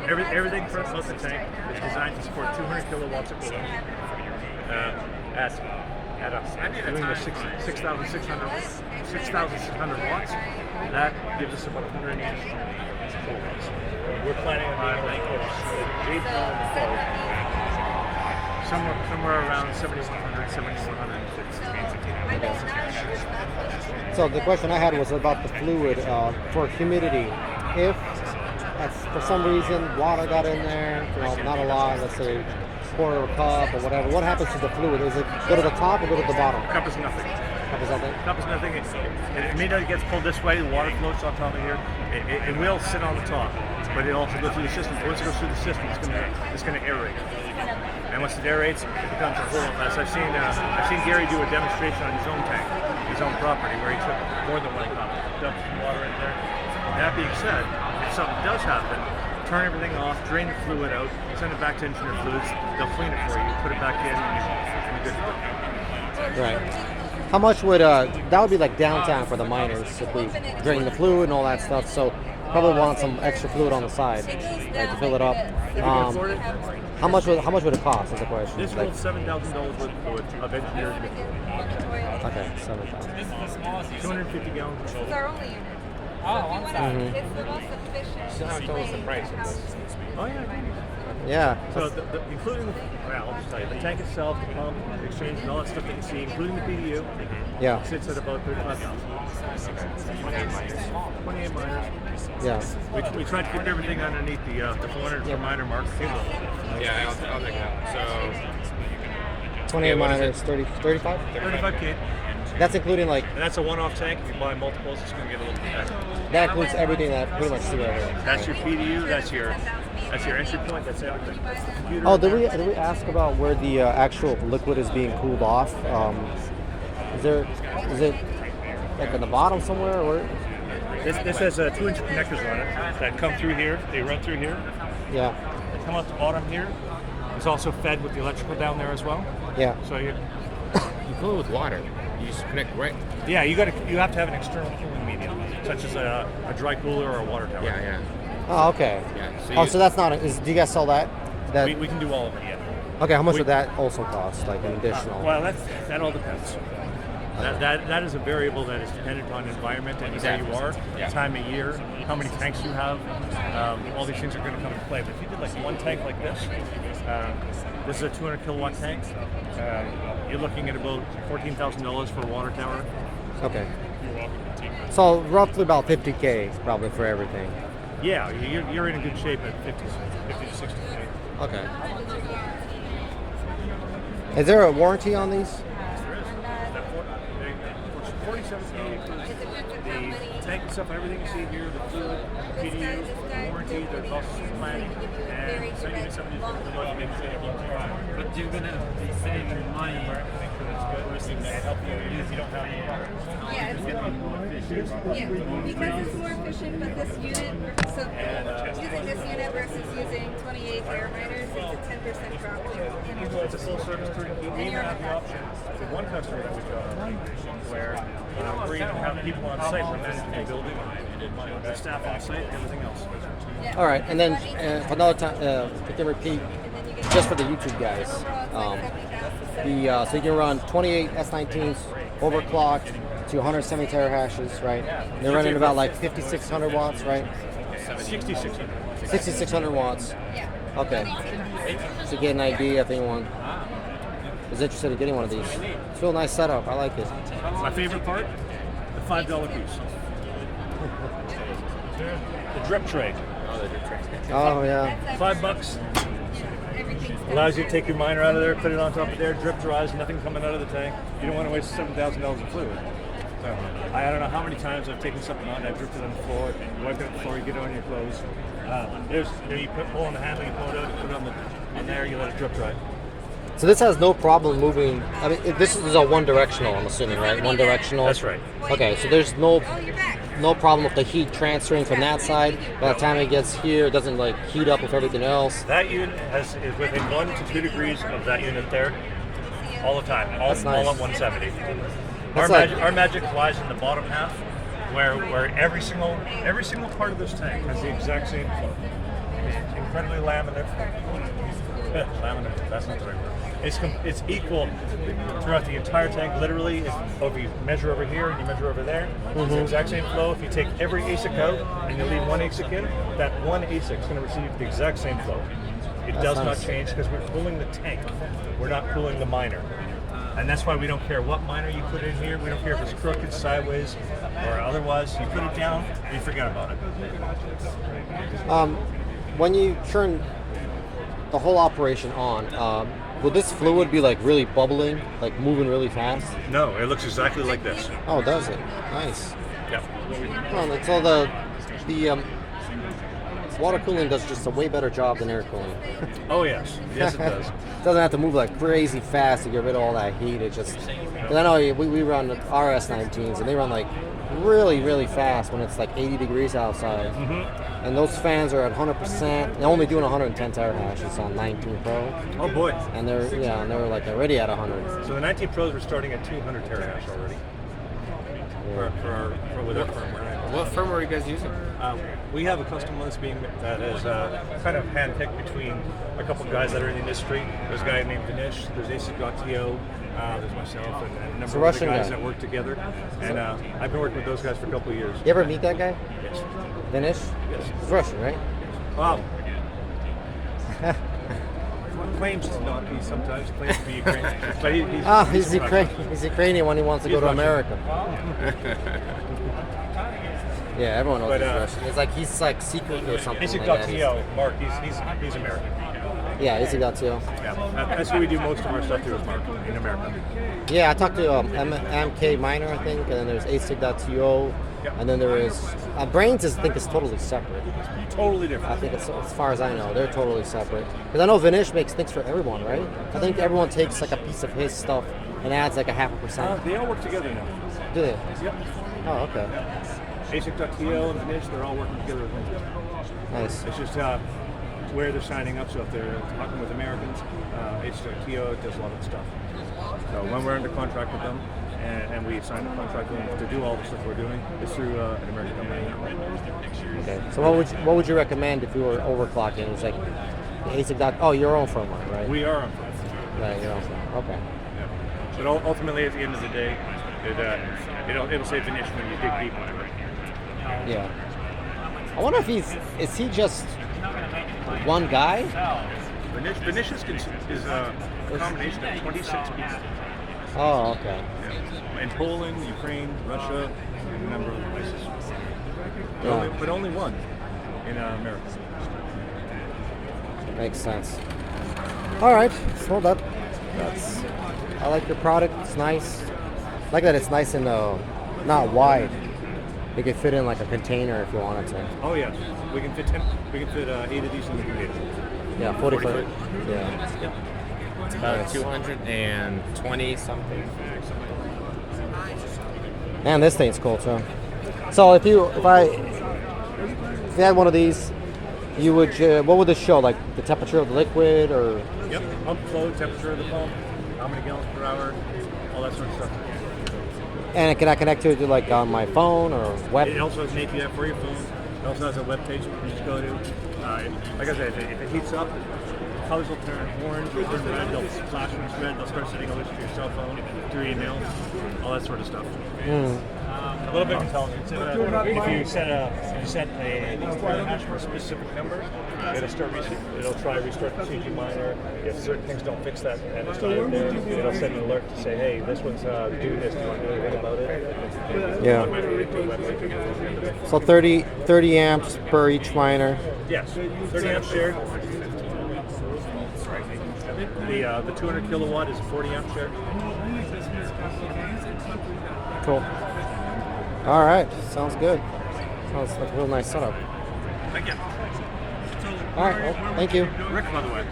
everything for about the tank is designed to support 200 kilowatts of cooling doing the 6,600 watts. That gives us about 180 kilowatts. We're planning on being able to somewhere around 7,100, 7,150. So the question I had was about the fluid for humidity. If for some reason water got in there, not a lot, let's say quarter of a cup or whatever, what happens to the fluid? Is it go to the top or go to the bottom? Cup is nothing. Cup is nothing? Cup is nothing. It immediately gets pulled this way, the water floats on top of here. It will sit on the top, but it also goes through the system. Once it goes through the system, it's going to aerate. And once it aerates, it becomes a whole mess. I've seen Gary do a demonstration on his own tank, his own property, where he took more than one cup, dumped some water in there. That being said, if something does happen, turn everything off, drain the fluid out, send it back to Engineer Fluids. They'll clean it for you, put it back in, and you're good to go. Right. How much would that would be like downtime for the miners if we drain the fluid and all that stuff? So probably want some extra fluid on the side, right, to fill it up. If you can afford it, how much would it cost? Is the question. this holds $7,000 worth of fluid of engineered liquid. Okay, 7,000. 250 gallons. It's our only unit. It's the most efficient. Still haven't told us the price of this. Oh yeah. Yeah. So including I'll just tell you, the tank itself, the pump, the exchange, and all that stuff that you see, including the PDU, Yeah. sits at about 35,000. 28 miners. Yeah. We tried to keep everything underneath the 400 per miner mark. Yeah, I'll take that. So 28 miners, 35? 35K. That's including like, And that's a one-off tank. If you buy multiples, it's going to get a little bit better. that includes everything that pretty much see right here. That's your PDU. That's your entry point. That's everything. That's the computer. Oh, did we ask about where the actual liquid is being cooled off? Is it like in the bottom somewhere, or? This has 2-inch connectors on it that come through here. They run through here. Yeah. They come out the bottom here. It's also fed with the electrical down there as well. Yeah. So you fill it with water. You just connect right. yeah, you have to have an external cooling medium, such as a dry cooler or a water tower. Yeah. Oh, okay. Yeah. So that's not. Do you guys sell that? We can do all of it. Yeah. Okay. How much would that also cost? Like an additional? Well, that all depends. That is a variable that is dependent on environment and where you are, time of year, how many tanks you have. All these things are going to come into play. But if you did like one tank like this, this is a 200 kilowatt tank. You're looking at about $14,000 for a water tower. Okay. So roughly about 50K probably for everything. Yeah, you're in a good shape at 50 to 60K. Okay. Is there a warranty on these? The tank and stuff, everything you see here, the fluid, the PDU, the warranty, there's also some planning, and even some of the But you're going to be saving money versus help you use, you don't have any Yeah, it's more efficient. Yeah, because it's more efficient, but this unit, so using this unit versus using 28 air miners, it's a 10% drop in energy. It's a full service turnkey. We even have the option for one customer that we've got already, where we even have people on site for managing the building, the staff on site, and everything else. Yeah. All right, and then for another time, we can repeat just for the YouTube guys. So you can run 28 S19s overclocked to 170 terahashes, right? They're running about like 5,600 watts, right? 6,600. 6,600 watts. Yeah. Okay. To get an idea if anyone is interested in getting one of these. It's a real nice setup. I like it. My favorite part, the $5 piece. The drip tray. Oh yeah. $5 allows you to take your miner out of there, put it on top of there, drip dries, nothing coming out of the tank. You don't want to waste $7,000 in fluid. So I don't know how many times I've taken something on, I've dripped it on the floor, you wipe it on the floor, you get it on your clothes. You pull on the handle, you pull it out, you put it on there, you let it drip dry. So this has no problem moving. I mean, this is a one-directional, I'm assuming, right? One-directional. That's right. Okay, so there's no problem with the heat transferring from that side. By the time it gets here, it doesn't like heat up with everything else. That unit is within 1 to 2 degrees of that unit there, all the time, all That's nice. at 170. That's Our magic lies in the bottom half, where every single part of this tank has the exact same flow. It's incredibly laminar. Laminar, that's not the right word. It's equal throughout the entire tank. Literally, if you measure over here and you measure over there, it's the exact same flow. If you take every ASIC out and you leave one ASIC in, that one ASIC is going to receive the exact same flow. It does not change because we're cooling the tank. We're not cooling the miner. And that's why we don't care what miner you put in here. We don't care if it's crooked, sideways, or otherwise. You put it down, and you forget about it. When you turn the whole operation on, will this fluid be like really bubbling, like moving really fast? No, it looks exactly like this. Oh, does it? Nice. Yep. Well, it's all the water cooling does just a way better job than air cooling. Oh yes, yes it does. It doesn't have to move like crazy fast to get rid of all that heat. It just, because I know we run our S19s and they run like really, really fast when it's like 80 degrees outside. And those fans are at 100%. They're only doing 110 terahashes on 19 Pro. Oh boy. And they're like already at 100. So the 19 Pros are starting at 200 terahash already. With our firmware. What firmware are you guys using? We have a custom list that is kind of handpicked between a couple guys that are in the industry. There's a guy named Vinish, there's ASIC.to, there's myself, and a number of other guys that work together. And I've been working with those guys for a couple of years. You ever meet that guy? Yes. Vinish? Yes. He's Russian, right? Wow. Claims to not be sometimes, claims to be Ukrainian. But he's Ukrainian when he wants to go to America. Yeah, everyone knows he's Russian. He's like secret or something. ASIC.to, Mark, he's American. Yeah, ASIC.to. Yeah, that's who we do most of our stuff through is Mark in America. Yeah, I talked to mkminer, I think, and then there's ASIC.to, and then there is Brains. I think is totally separate. Totally different. I think it's, as far as I know, they're totally separate. Because I know Vinish makes things for everyone, right? I think everyone takes like a piece of his stuff and adds like a 0.5%. They all work together now. Do they? Yep. Oh, okay. ASIC.to and Vinish, they're all working together. Nice. It's just where they're signing up. So if they're talking with Americans, ASIC.to does a lot of the stuff. So when we're under contract with them, and we sign a contract with them to do all the stuff we're doing, it's through an American company. Okay. So what would you recommend if you were overclocking? It's like the ASIC. Oh, your own firmware, right? We are on firmware. Right, your own firmware. Okay. Yeah. But ultimately, at the end of the day, it'll say Vinish when you dig deep on it. Yeah. I wonder if is he just one guy? Vinish is a combination of 26 people. Oh, okay. Yeah. In Poland, Ukraine, Russia, and a number of other places. Yeah. But only one in America. Makes sense. All right. So that's. I like your product. It's nice. I like that it's nice and not wide. You could fit in like a container if you wanted to. Oh yeah, we can fit 8 of these in the container. Yeah, 40 foot. foot. Yeah. Yep. It's about 220 something. Man, this thing's cool too. So if you had one of these, you would what would this show? Like the temperature of the liquid, or? Yep. Pump flow, temperature of the pump, how many gallons per hour, all that sort of stuff. And can I connect to it like on my phone or web? It also has an API for your phone. It also has a web page you can just go to. Like I said, if it heats up, the colors will turn orange, they'll turn red, they'll flash when it's red, they'll start sending alerts to your cell phone, through email, all that sort of stuff. A little bit of intelligence. If you set a hash for a specific number, it'll try to restart the gpuminer. If certain things don't fix that and it's not in there, it'll send an alert to say, hey, this one's doing this. Do you want to do anything about it? Yeah. So 30 amps per each miner. Yes, 30 amps shared. The 200 kilowatt is a 40 amp share. Cool. All right, sounds good. Sounds like a real nice setup. Thank you. All right, well, thank you. Rick, by the way.